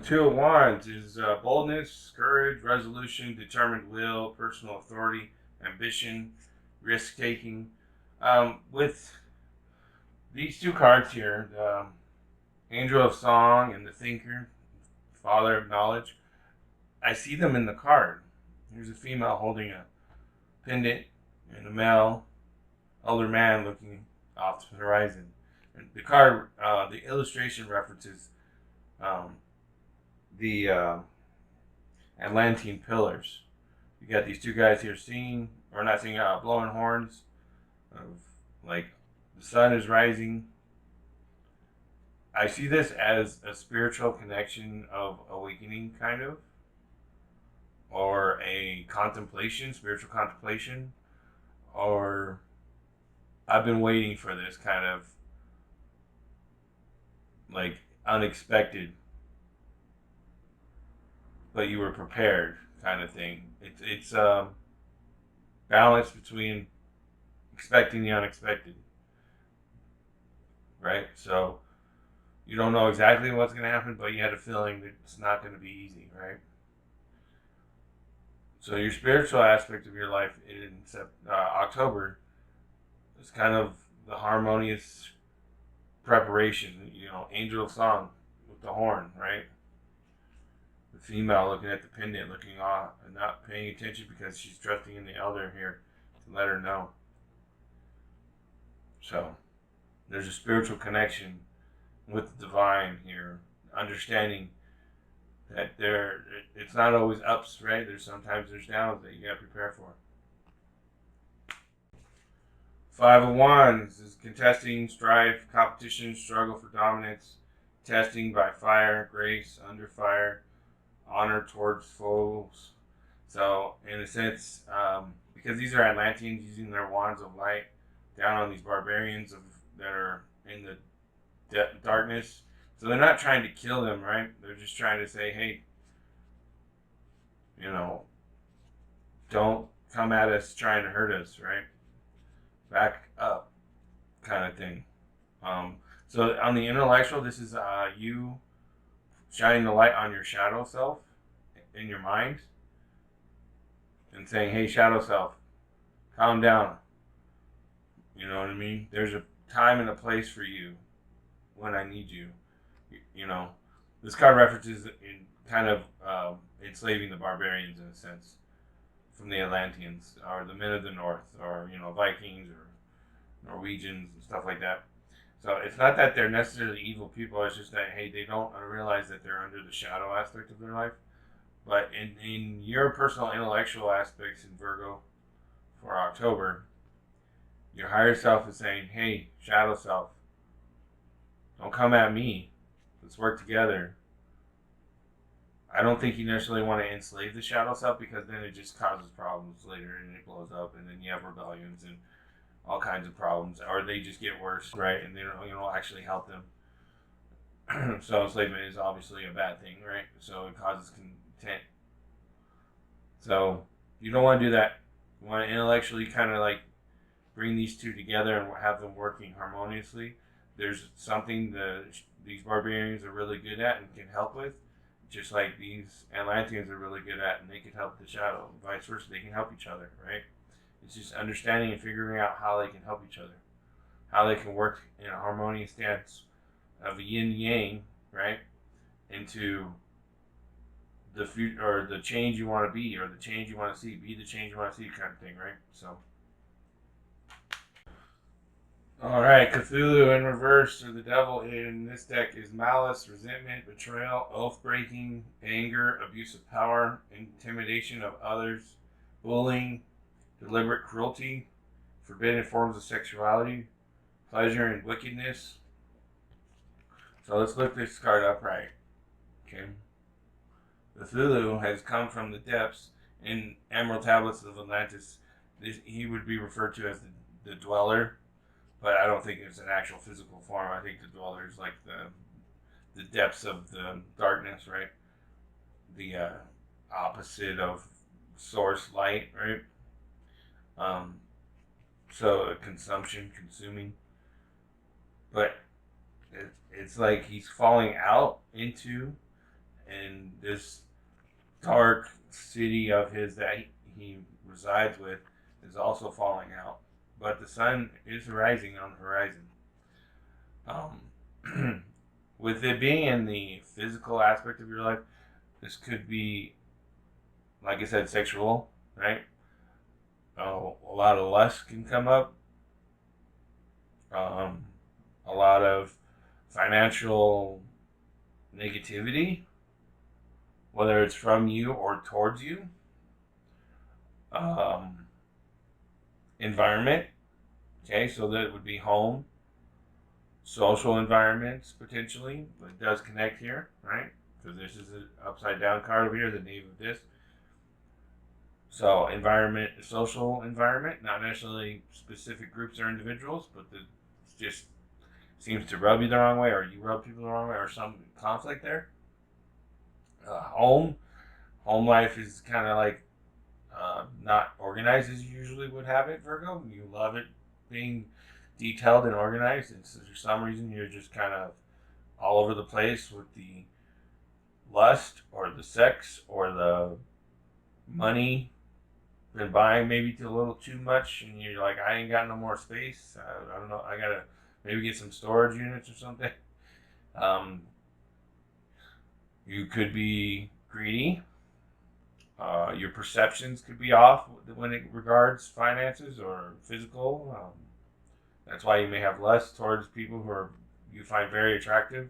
Two of Wands is boldness, courage, resolution, determined will, personal authority, ambition, risk taking. With these two cards here, the Angel of Song and the Thinker, Father of Knowledge, I see them in the card. Here's a female holding a pendant and a male, older man looking off to the horizon. And the card, the illustration references um, the Atlantean pillars. You got these two guys here singing, or not singing, blowing horns of like the sun is rising. I see this as a spiritual connection of awakening, kind of, or a contemplation, spiritual contemplation, or I've been waiting for this kind of like unexpected, but you were prepared kind of thing. It's balance between expecting the unexpected, right? So you don't know exactly what's going to happen, but you had a feeling that it's not going to be easy, right? So your spiritual aspect of your life in October is kind of the harmonious preparation. You know, angel song with the horn, right? The female looking at the pendant, looking off and not paying attention because she's trusting in the elder here to let her know. So there's a spiritual connection with the divine here, understanding that it's not always ups, right? There's downs that you gotta prepare for. Five of Wands is contesting, strife, competition, struggle for dominance, testing by fire, grace under fire, honor towards foes. So, in a sense, because these are Atlanteans using their wands of light down on these barbarians that are in the darkness. So they're not trying to kill them, right? They're just trying to say, hey, you know, don't come at us trying to hurt us, right? Back up, kind of thing. So on the intellectual, this is you shining the light on your shadow self in your mind and saying, hey, shadow self, calm down. You know what I mean? There's a time and a place for you when I need you. You know, this card references in kind of enslaving the barbarians in a sense from the Atlanteans or the men of the North or, you know, Vikings or Norwegians and stuff like that. So it's not that they're necessarily evil people. It's just that, hey, they don't realize that they're under the shadow aspect of their life. But in your personal intellectual aspects in Virgo for October, your higher self is saying, hey, shadow self, don't come at me. Let's work together. I don't think you necessarily want to enslave the shadow self because then it just causes problems later and it blows up and then you have rebellions and all kinds of problems, or they just get worse, right? And they don't actually help them. So enslavement is obviously a bad thing, right? So it causes content. So you don't want to do that. You want to intellectually kind of like bring these two together and have them working harmoniously. There's something these barbarians are really good at and can help with, just like these Atlanteans are really good at, and they can help the shadow. Vice versa, they can help each other, right? It's just understanding and figuring out how they can help each other, how they can work in a harmonious dance of yin yang, right, into the future or the change you want to be or the change you want to see. Be the change you want to see, kind of thing, right? So. All right, Cthulhu in reverse, or the devil in this deck is malice, resentment, betrayal, oath breaking, anger, abuse of power, intimidation of others, bullying, deliberate cruelty, forbidden forms of sexuality, pleasure and wickedness. So let's look this card up right. Okay. Cthulhu has come from the depths in Emerald Tablets of Atlantis. He would be referred to as the dweller. But I don't think it's an actual physical form. I think the dweller is like the depths of the darkness, right? The opposite of source light, right? So consumption, consuming. But it's like he's falling out into and this dark city of his that he resides with is also falling out. But the sun is rising on the horizon. With it being in the physical aspect of your life, this could be, like I said, sexual, right? A lot of lust can come up. Um, a lot of financial negativity, whether it's from you or towards you. Um, Environment, okay, so that would be home, social environments potentially, but it does connect here, right? Because this is an upside down card over here, the knave of discs. So environment, social environment, not necessarily specific groups or individuals, but it just seems to rub you the wrong way, or you rub people the wrong way, or some conflict there. Home life is kind of like not organized as you usually would have it, Virgo. You love it being detailed and organized, and so for some reason you're just kind of all over the place with the lust or the sex or the money. Been buying maybe a little too much, and you're like, I ain't got no more space. I don't know. I gotta maybe get some storage units or something. Um, you could be greedy. Your perceptions could be off when it regards finances or physical. That's why you may have less towards people who are you find very attractive,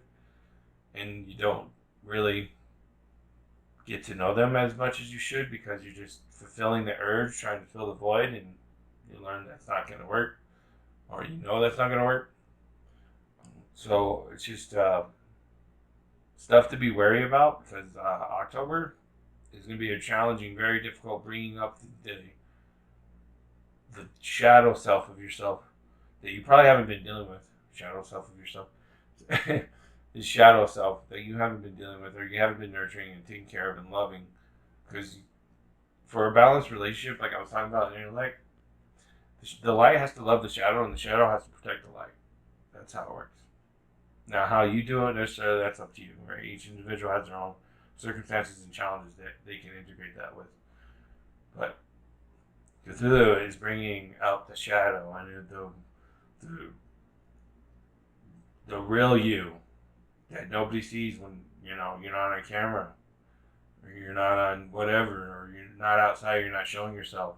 and you don't really get to know them as much as you should because you're just fulfilling the urge, trying to fill the void, and you learn that's not going to work, or you know that's not going to work. So it's just stuff to be wary about because October is going to be a challenging, very difficult bringing up the shadow self of yourself that you probably haven't been dealing with. Shadow self of yourself. The shadow self that you haven't been dealing with or you haven't been nurturing and taking care of and loving. Because for a balanced relationship, like I was talking about in your light, the light has to love the shadow and the shadow has to protect the light. That's how it works. Now, how you do it, necessarily, that's up to you. Right? Each individual has their own circumstances and challenges that they can integrate that with. But Cthulhu is bringing out the shadow and the real you that nobody sees when you're not on camera or you're not on whatever or you're not outside, you're not showing yourself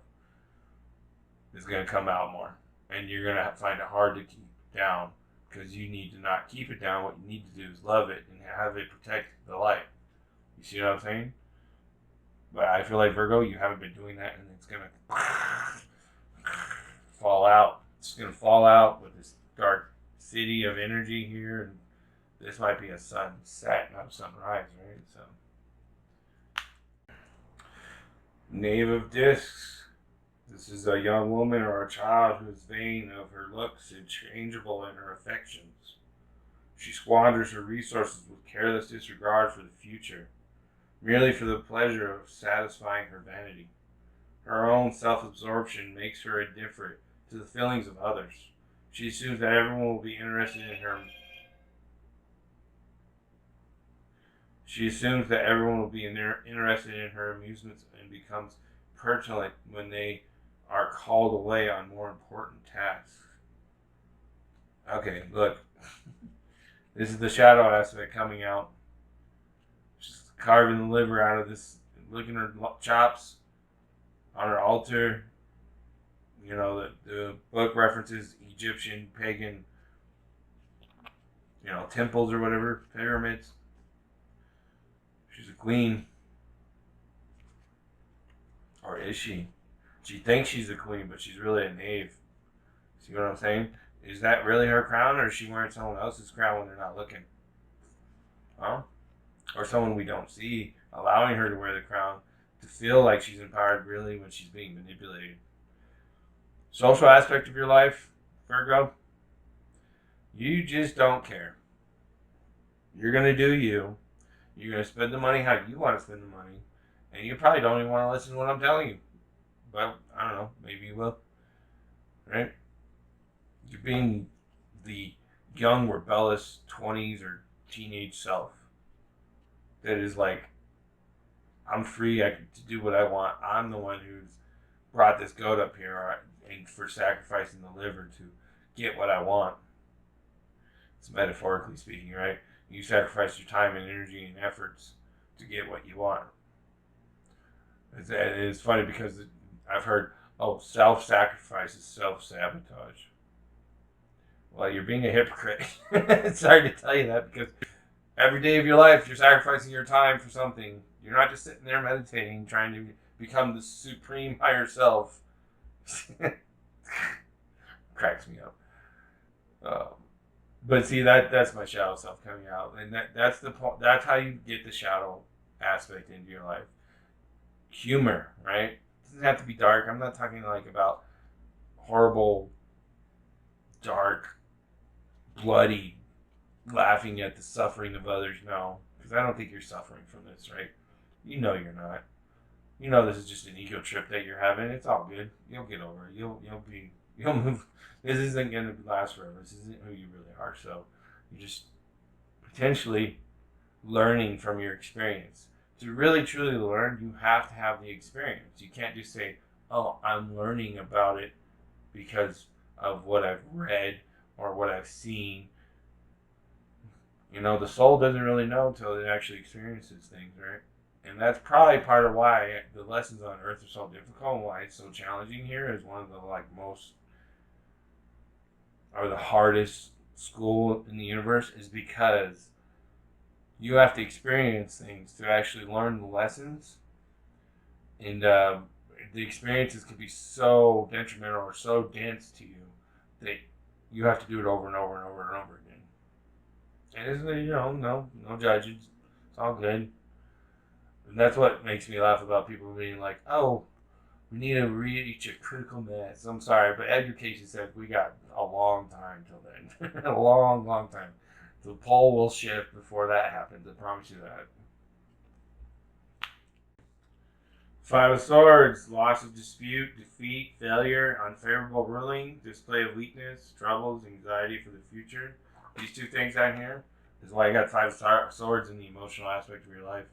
is going to come out more, and you're going to find it hard to keep down because you need to not keep it down. What you need to do is love it and have it protect the light. You see what I'm saying? But I feel like Virgo, you haven't been doing that, and it's going to fall out. It's going to fall out with this dark city of energy here, and this might be a sunset, not a sunrise, right? So, Knave of Discs. This is a young woman or a child who is vain of her looks and changeable in her affections. She squanders her resources with careless disregard for the future, merely for the pleasure of satisfying her vanity. Her own self-absorption makes her indifferent to the feelings of others. She assumes that everyone will be interested in her. She assumes that everyone will be interested in her amusements and becomes petulant when they are called away on more important tasks. Okay, look. This is the shadow aspect coming out. She's carving the liver out of this, licking her chops on her altar. You know, the book references Egyptian, pagan, temples or whatever, pyramids. She's a queen. Or is she? She thinks she's a queen, but she's really a knave. See what I'm saying? Is that really her crown, or is she wearing someone else's crown when they're not looking? Huh? Or someone we don't see, allowing her to wear the crown to feel like she's empowered really when she's being manipulated. Social aspect of your life, Virgo, you just don't care. You're going to do you. You're going to spend the money how you want to spend the money. And you probably don't even want to listen to what I'm telling you. But, I don't know, maybe you will. Right? You're being the young, rebellious 20s or teenage self. that is like, I'm free. I can do what I want. I'm the one who's brought this goat up here and for sacrificing the liver to get what I want. It's metaphorically speaking, right? You sacrifice your time and energy and efforts to get what you want. It's funny because I've heard, oh, self-sacrifice is self-sabotage. Well, you're being a hypocrite. Sorry to tell you that, because every day of your life, you're sacrificing your time for something. You're not just sitting there meditating, trying to become the supreme higher self. Cracks me up. But see, that's my shadow self coming out, and that's the point. That's how you get the shadow aspect into your life. Humor, right? It doesn't have to be dark. I'm not talking like about horrible, dark, bloody, laughing at the suffering of others. No, because I don't think you're suffering from this, right? You know you're not. You know this is just an ego trip that you're having. It's all good. You'll get over it. You'll move. This isn't going to last forever. This isn't who you really are. So you're just potentially learning from your experience. To really truly learn, you have to have the experience. You can't just say, "Oh, I'm learning about it because of what I've read or what I've seen." You know, the soul doesn't really know until it actually experiences things, right? And that's probably part of why the lessons on Earth are so difficult and why it's so challenging here is one of the most or the hardest school in the universe is because you have to experience things to actually learn the lessons, and the experiences can be so detrimental or so dense to you that you have to do it over and over and over and over again. And isn't it, no judging. It's all good. And that's what makes me laugh about people being like, oh, we need to reach a critical mass. I'm sorry, but education said we got a long time till then. A long, long time. The pole will shift before that happens. I promise you that. Five of Swords, loss of dispute, defeat, failure, unfavorable ruling, display of weakness, troubles, anxiety for the future. These two things down here is why you got Five of Swords in the emotional aspect of your life.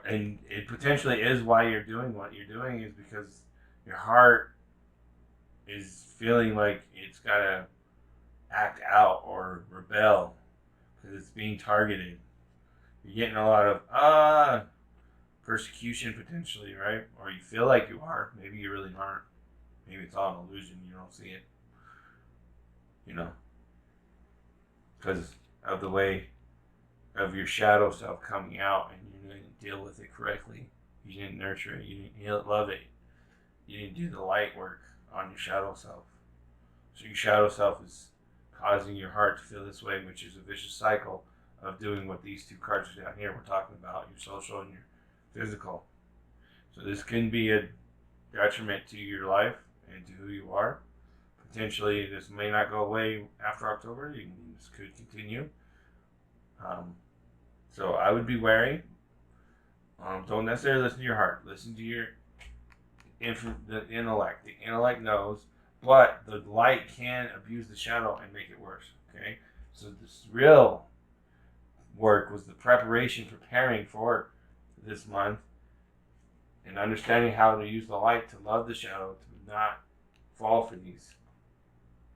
And it potentially is why you're doing what you're doing is because your heart is feeling like it's got to act out or rebel because it's being targeted. You're getting a lot of persecution potentially, right? Or you feel like you are. Maybe you really aren't. Maybe it's all an illusion. You don't see it. Because of the way of your shadow self coming out, and you didn't deal with it correctly. You didn't nurture it. You didn't love it. You didn't do the light work on your shadow self. So your shadow self is causing your heart to feel this way, which is a vicious cycle of doing what these two cards down here we're talking about, your social and your physical. So this can be a detriment to your life and to who you are. Potentially, this may not go away after October. This could continue. So I would be wary. Don't necessarily listen to your heart. Listen to the intellect. The intellect knows, but the light can abuse the shadow and make it worse. Okay, so this real work was the preparing for this month and understanding how to use the light to love the shadow, to not fall for these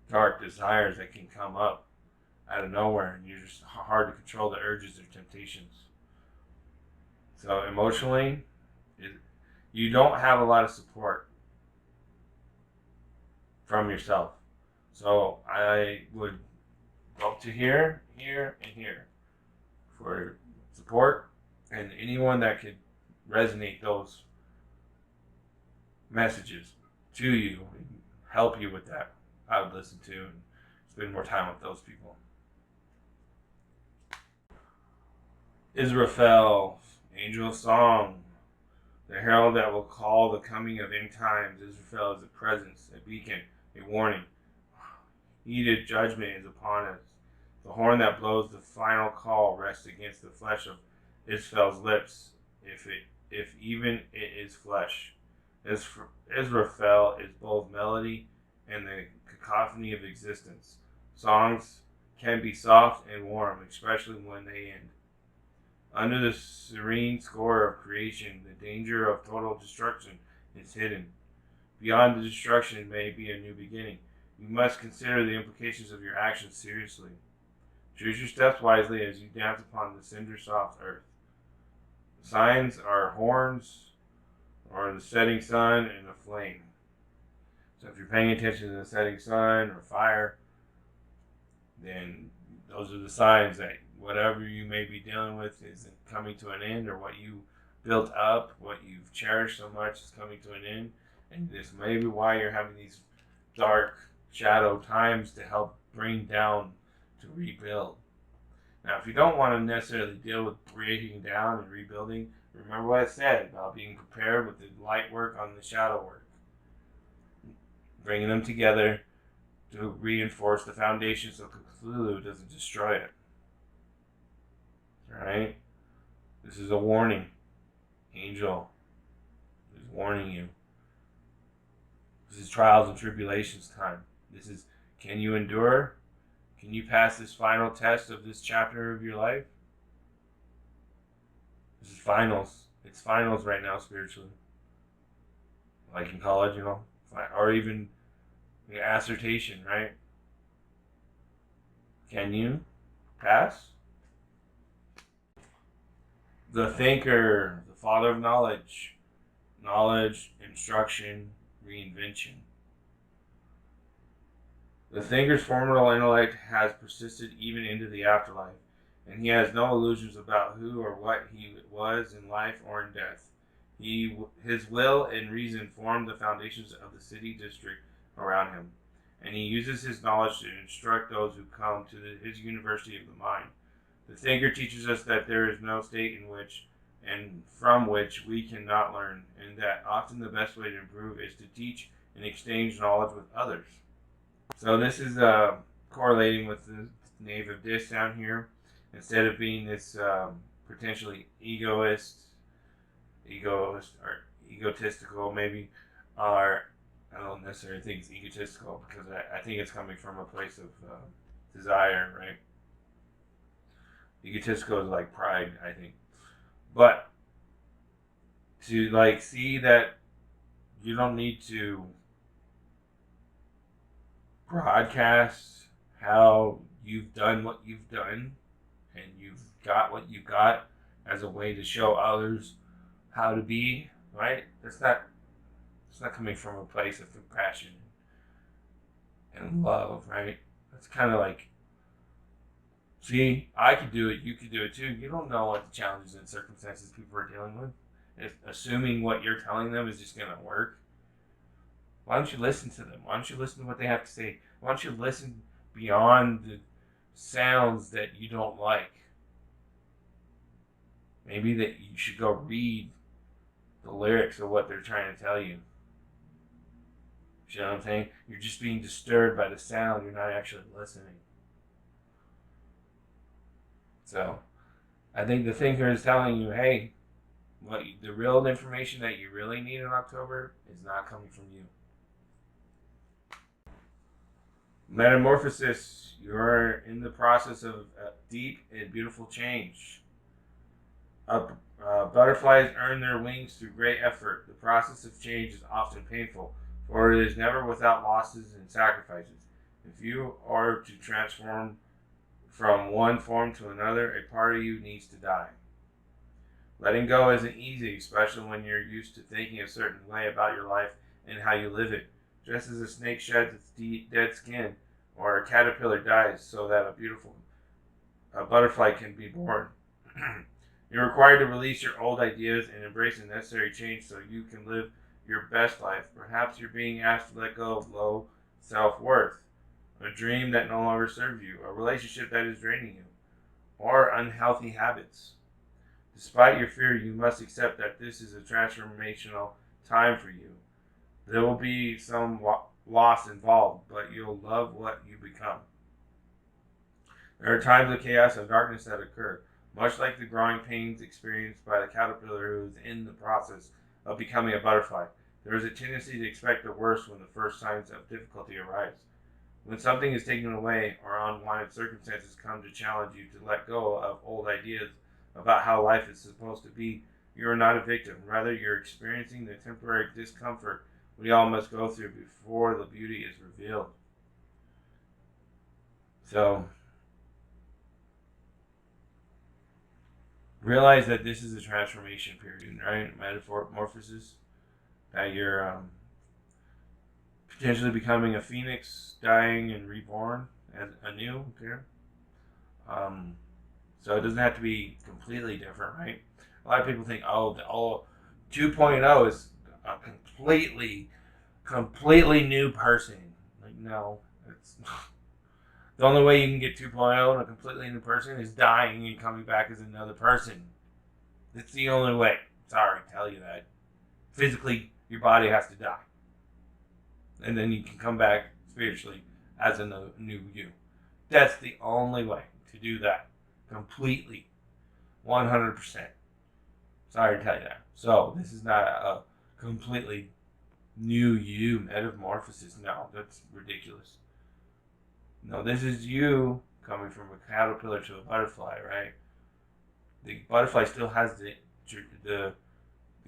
dark desires that can come up out of nowhere, and you're just hard to control the urges or temptations. So emotionally, you don't have a lot of support from yourself. So I would go to here, here, and here for support, and anyone that could resonate those messages to you and help you with that, I would listen to and spend more time with those people. Israfel, Angel of Song, the herald that will call the coming of end times. Israfel is a presence, a beacon, a warning. Heated judgment is upon us. The horn that blows the final call rests against the flesh of Israfel's lips, if even it is flesh. Israfel is both melody and the cacophony of existence. Songs can be soft and warm, especially when they end. Under the serene score of creation, the danger of total destruction is hidden. Beyond the destruction may be a new beginning. You must consider the implications of your actions seriously. Choose your steps wisely as you dance upon the cinder-soft earth. The signs are horns, or the setting sun, and a flame. So if you're paying attention to the setting sun or fire, then those are the signs that whatever you may be dealing with is coming to an end, or what you built up, what you've cherished so much is coming to an end. And this may be why you're having these dark shadow times to help bring down, to rebuild. Now, if you don't want to necessarily deal with breaking down and rebuilding, remember what I said about being prepared with the light work on the shadow work. Bringing them together to reinforce the foundation so Cthulhu doesn't destroy it. Alright? This is a warning. Angel is warning you. This is trials and tribulations time. This is, can you endure? Can you pass this final test of this chapter of your life? This is finals. It's finals right now spiritually. Like in college, or even your assertion, right? Can you pass? The thinker, the father of knowledge, instruction, reinvention. The thinker's formidable intellect has persisted even into the afterlife, and he has no illusions about who or what he was in life or in death. His will and reason form the foundations of the city district around him, and he uses his knowledge to instruct those who come to his university of the mind. The thinker teaches us that there is no state in which and from which we cannot learn, and that often the best way to improve is to teach and exchange knowledge with others. So this is correlating with the Knave of Discs down here. Instead of being this potentially egotistical, maybe, or I don't necessarily think it's egotistical, because I think it's coming from a place of desire, right? Egotistical is like pride, I think. But to see that you don't need to broadcast how you've done what you've done and you've got what you got as a way to show others how to be, right? It's not coming from a place of compassion and love, right? It's kind of like, see, I could do it, you could do it too. You don't know what the challenges and circumstances people are dealing with. Assuming what you're telling them is just going to work. Why don't you listen to them? Why don't you listen to what they have to say? Why don't you listen beyond the sounds that you don't like? Maybe that you should go read the lyrics of what they're trying to tell you. You know what I'm saying? You're just being disturbed by the sound. You're not actually listening. So, I think the thinker is telling you, hey, the real information that you really need in October is not coming from you. Metamorphosis, you're in the process of a deep and beautiful change. Butterflies earn their wings through great effort. The process of change is often painful, for it is never without losses and sacrifices. If you are to transform from one form to another, a part of you needs to die. Letting go isn't easy, especially when you're used to thinking a certain way about your life and how you live it. Just as a snake sheds its dead skin, or a caterpillar dies, so that a butterfly can be born. You're required to release your old ideas and embrace the necessary change so you can live your best life. Perhaps you're being asked to let go of low self-worth, a dream that no longer serves you, a relationship that is draining you, or unhealthy habits. Despite your fear, you must accept that this is a transformational time for you. There will be some loss involved, but you'll love what you become. There are times of chaos and darkness that occur, much like the growing pains experienced by the caterpillar who is in the process of becoming a butterfly. There is a tendency to expect the worst when the first signs of difficulty arise. When something is taken away or unwanted circumstances come to challenge you to let go of old ideas about how life is supposed to be, you are not a victim. Rather, you're experiencing the temporary discomfort we all must go through before the beauty is revealed. So, realize that this is a transformation period, right? Metamorphosis. That you're potentially becoming a phoenix, dying and reborn as anew. Okay. So it doesn't have to be completely different, right? A lot of people think, oh, 2.0 is a completely new person. Like, no, it's the only way you can get 2.0 and a completely new person is dying and coming back as another person. It's the only way. Sorry to tell you that. Physically, your body has to die. And then you can come back spiritually as a new you. That's the only way to do that. Completely. 100%. Sorry to tell you that. So, this is not a completely new you metamorphosis. No, that's ridiculous. No, this is you coming from a caterpillar to a butterfly, right? The butterfly still has the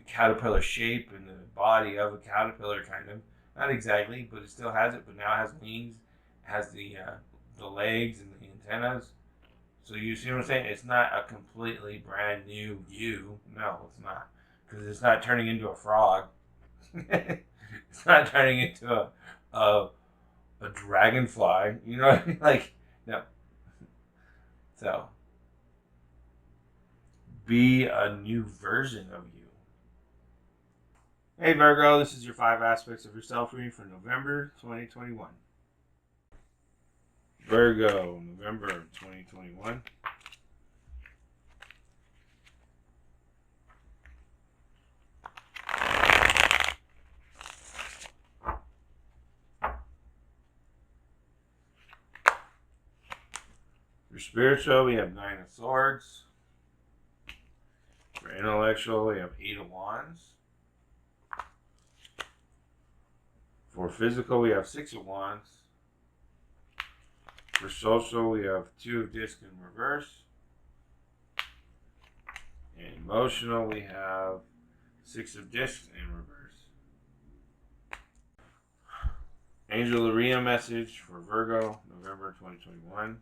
caterpillar shape and the body of a caterpillar, kind of. Not exactly, but it still has it. But now it has wings, has the legs and the antennas. So you see what I'm saying? It's not a completely brand new you. No, it's not, because it's not turning into a frog. It's not turning into a dragonfly. You know what I mean? Like, no. So be a new version of you. Hey Virgo, this is your 5 aspects of yourself reading for November 2021. Virgo, November 2021. For spiritual, we have 9 of Swords. For intellectual, we have 8 of Wands. For physical, we have 6 of Wands. For social, we have 2 of Discs in reverse. And emotional, we have 6 of Discs in reverse. Angel Maria message for Virgo, November 2021.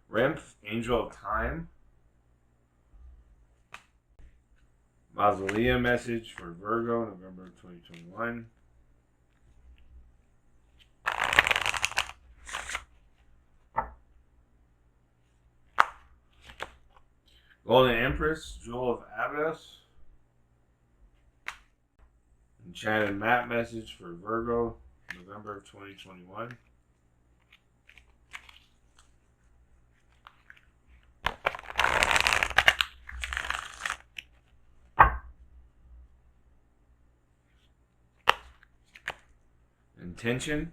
Remph, Angel of Time. Mausoleum message for Virgo, November 2021. Golden Empress, Jewel of Abydos. Enchanted Map message for Virgo, November 2021. Intention,